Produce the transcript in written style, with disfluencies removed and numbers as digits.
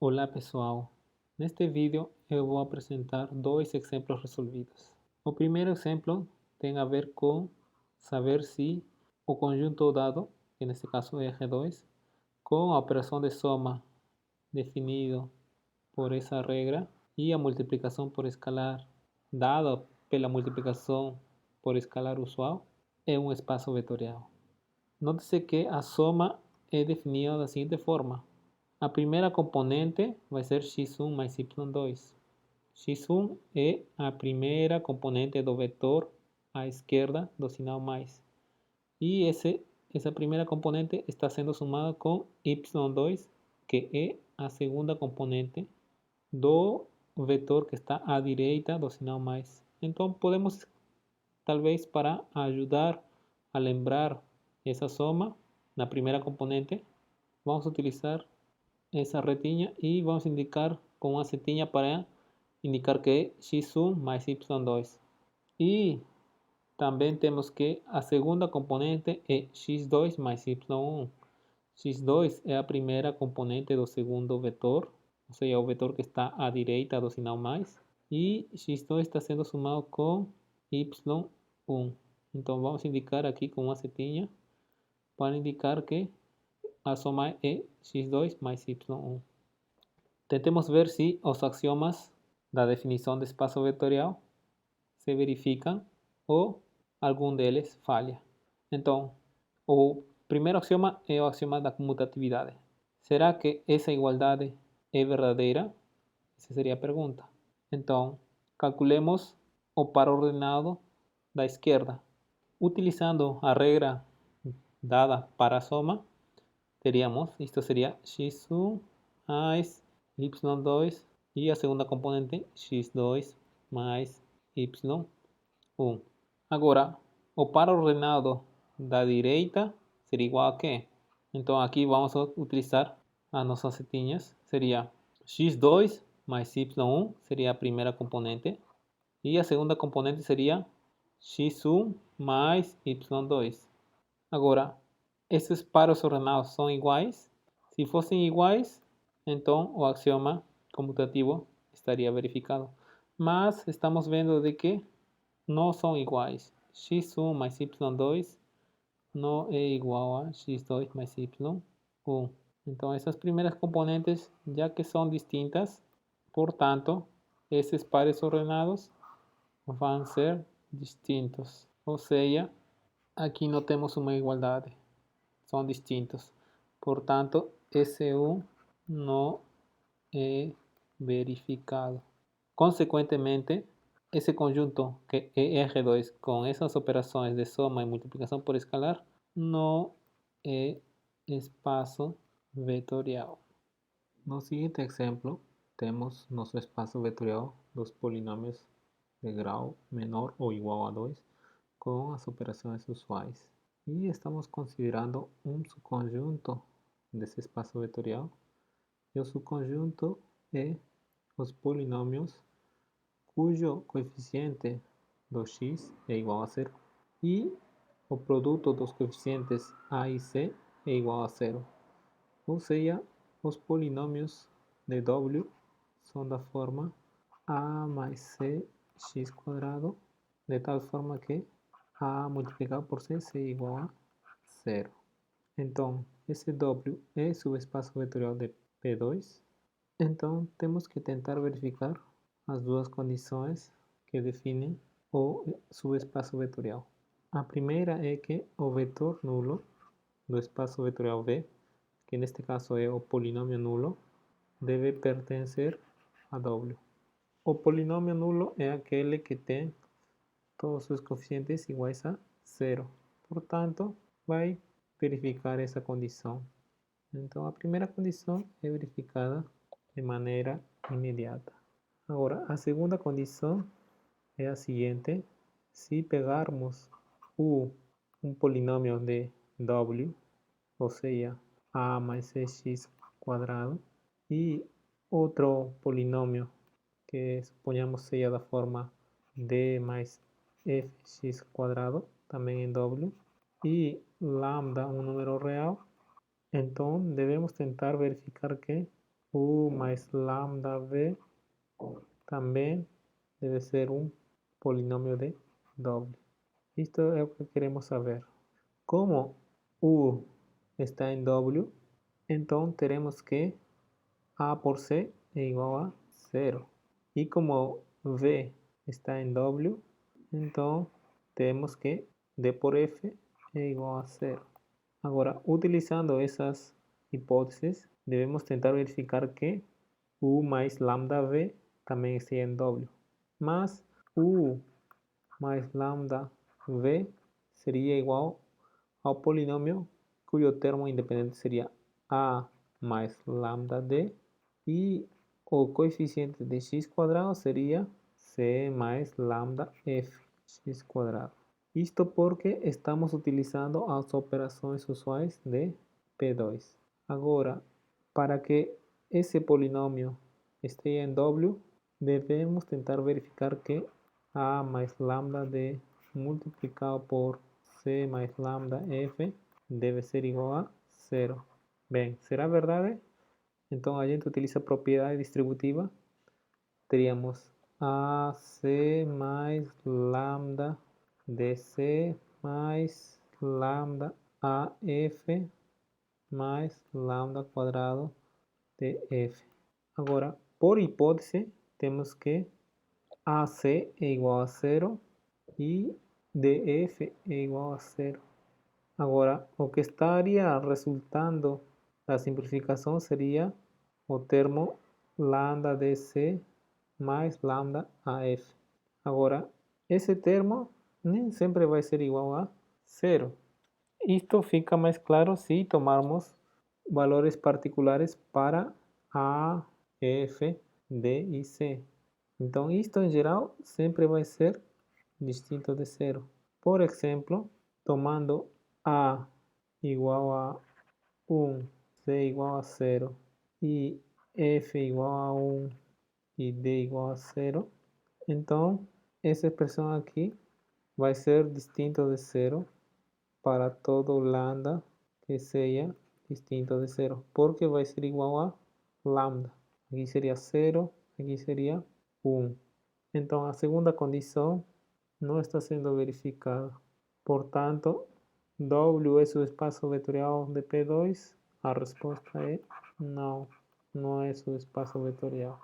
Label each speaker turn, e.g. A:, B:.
A: Olá pessoal, neste vídeo eu vou apresentar dois exemplos resolvidos. O primeiro exemplo tem a ver com saber se o conjunto dado, que neste caso é R2, com a operação de soma definido por essa regra e a multiplicação por escalar dada pela multiplicação por escalar usual é um espaço vetorial. Note-se que a soma é definida da seguinte forma. A primeira componente vai ser x1 mais y2. x1 é a primeira componente do vetor à esquerda do sinal mais. E essa primeira componente está sendo somada com y2, que é a segunda componente do vetor que está à direita do sinal mais. Então, podemos, talvez para ajudar a lembrar essa soma, na primeira componente, vamos utilizar essa retinha e vamos indicar com uma setinha para indicar que é x1 mais y2. E também temos que a segunda componente é x2 mais y1. x2 é a primeira componente do segundo vetor, ou seja, o vetor que está à direita do sinal mais. E x2 está sendo somado com y1. Então vamos indicar aqui com uma setinha para indicar que a soma é x2 mais y1. Tentemos ver se os axiomas da definição de espaço vetorial se verificam ou algum deles falha. Então, o primeiro axioma é o axioma da comutatividade. Será que essa igualdade é verdadeira? Essa seria a pergunta. Então, calculemos o par ordenado da esquerda. Utilizando a regra dada para a soma, teríamos, isto seria x1 mais y2 e a segunda componente x2 mais y1. Agora, o par ordenado da direita seria igual a quê? Então aqui vamos utilizar as nossas setinhas. Seria x2 mais y1 seria a primeira componente e a segunda componente seria x1 mais y2. Agora, esses pares ordenados são iguais? Se fossem iguais, então o axioma comutativo estaria verificado. Mas estamos vendo de que não são iguais. x1 mais y2 não é igual a x2 mais y1. Então essas primeiras componentes, já que são distintas, portanto, esses pares ordenados vão ser distintos. Ou seja, aqui não temos uma igualdade. São distintos. Portanto, S1 não é verificado. Consequentemente, esse conjunto que é R2 com essas operações de soma e multiplicação por escalar não é espaço vetorial. No seguinte exemplo, temos nosso espaço vetorial dos polinômios de grau menor ou igual a 2 com as operações usuais. E estamos considerando um subconjunto desse espaço vetorial. E o subconjunto é os polinômios cujo coeficiente do x é igual a zero e o produto dos coeficientes a e c é igual a zero. Ou seja, os polinômios de w são da forma a mais c x quadrado, de tal forma que a multiplicado por c é igual a zero. Então, esse w é o subespaço vetorial de P2. Então, temos que tentar verificar as duas condições que definem o subespaço vetorial. A primeira é que o vetor nulo do espaço vetorial V, que neste caso é o polinômio nulo, deve pertencer a W. O polinômio nulo é aquele que tem todos os coeficientes iguais a zero. Portanto, vai verificar essa condição. Então, a primeira condição é verificada de maneira imediata. Agora, a segunda condição é a seguinte: se pegarmos um polinômio de W, ou seja, a mais cx quadrado, e outro polinômio que suponhamos seja da forma d mais fx quadrado, também em W, e lambda um número real, então devemos tentar verificar que U mais lambda V também deve ser um polinômio de W. Isto é o que queremos saber. Como U está em W, então teremos que A por C é igual a 0. E como V está em W, então temos que D por F é igual a 0. Agora, utilizando essas hipóteses, devemos tentar verificar que U mais lambda V também esteja em W. Mas U mais lambda V seria igual ao polinômio cujo termo independente seria A mais lambda D e o coeficiente de x quadrado seria C mais lambda F x quadrado. Isto porque estamos utilizando as operações usuais de P2. Agora, para que esse polinômio esteja em W, devemos tentar verificar que A mais lambda D multiplicado por C mais lambda F deve ser igual a 0. Bem, será verdade? Então a gente utiliza a propriedade distributiva. Teríamos AC mais lambda DC mais lambda AF mais lambda quadrado DF. Agora, por hipótese, temos que AC é igual a 0 e DF é igual a 0. Agora, o que estaria resultando da simplificação seria o termo lambda DC mais lambda AF. Agora, esse termo nem sempre vai ser igual a 0. Isto fica mais claro se tomarmos valores particulares para A, F, D e C. Então, isto em geral sempre vai ser distinto de 0. Por exemplo, tomando A igual a 1, C igual a 0 e F igual a 1 e D igual a 0, então essa expressão aqui vai ser distinto de 0 para todo lambda que seja distinto de 0, porque vai ser igual a lambda. Aqui seria 0, aqui seria 1. Então a segunda condição não está sendo verificada. Portanto, W é o espaço vetorial de P2? A resposta é não, não é o espaço vetorial.